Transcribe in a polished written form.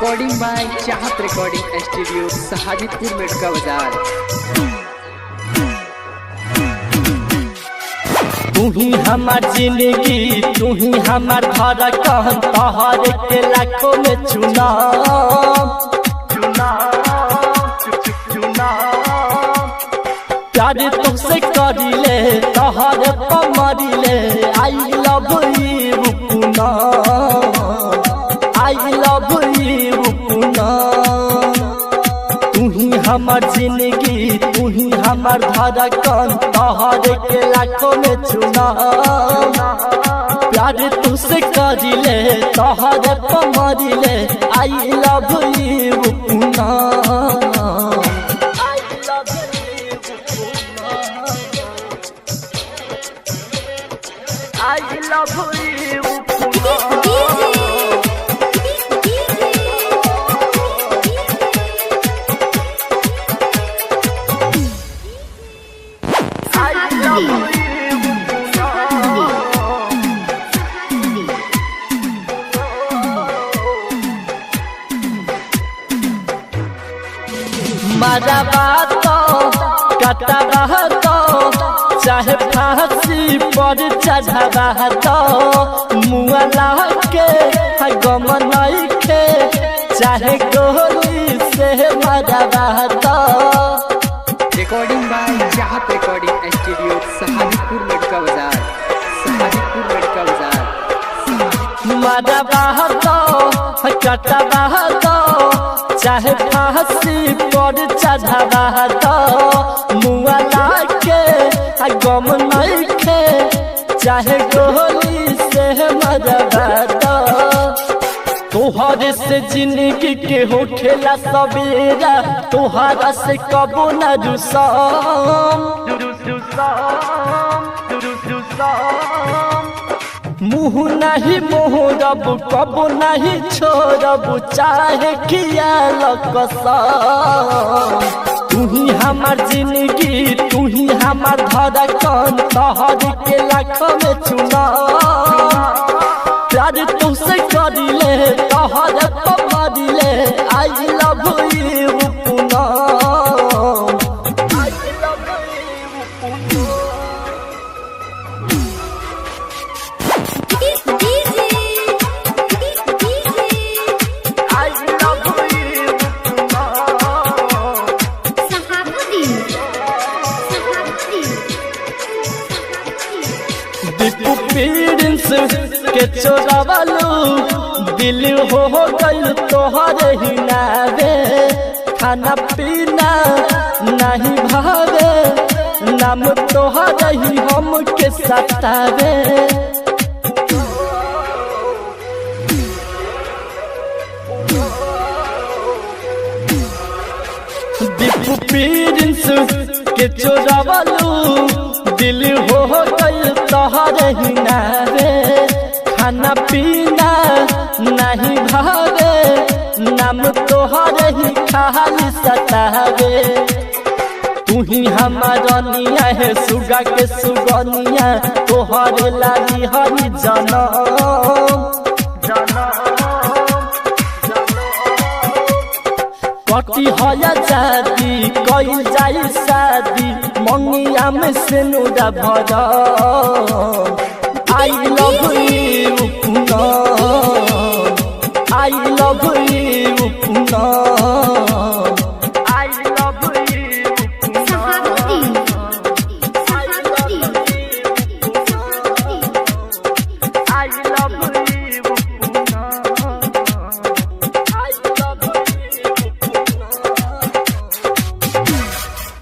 Recording by चाहत recording studio Sajidpur medical बाजार। तू ही हमार जिंदगी, तू ही हमार धड़कन, तोहरे के लाखों में चुना प्यार तुमसे करिले, तोहरे पर मरिले। आई लव यू पुना, आई लव यू पुना। तू ही हमार जिंदगी, तू ही हमार धड़कन, तोहरे के लाखों में चुना प्यार तुझसे करिले, तोहरे पर मरिले। आई लव यू पुना, I love you पुना। मारा बात कटा बात, चाहे फांसी पर चढ़ा तो मुआला के गम नहीं खे, चाहे गोली से मरा तो। रिकॉर्डिंग बाय चाहत रिकॉर्डिंग स्टूडियो साजिदपुर मेडका बाजार, साजिदपुर मेडका बाजार। मारा बात कटा बात, चाहे फांसी पर चढ़ा तो मुआला के गम नहीं खे, चाहे गोली से मरवा तो। तोहरे से जिंदगी के हो खेला सवेरा, तोहरा से कबो न रुसम। मुँह नहीं मोहरब, कबो नहीं छोड़ब, चाहे किया कसम। तू ही हमार जिंदगी, तू ही हमार धड़कन, तोहरे के लाखों में चुना प्यार तुझसे करिले, तोहरे पर मरिले। आई लव यू पुना, आई लव यू पुना। दीपू प्रिंस के चोरावालू, दिल हो गई तोहरे ही नावे। खाना पीना नहीं भावे, नाम तोहरे ही हम के सतावे। दीपू प्रिंस के चोरावालू, दिल हो गई तोहरे ही नावे। खाना पीना नहीं भावे, नाम तोहरे ही खाली सतावे। तू ही हमारनिया है, सुगा के सुगनिया, तोहरे लागी हरी जनम। कटी है जाती, कई जाई शादी, मंगिया में से नूरा भरा। आई लव यू पुना, आई लव यू पुना।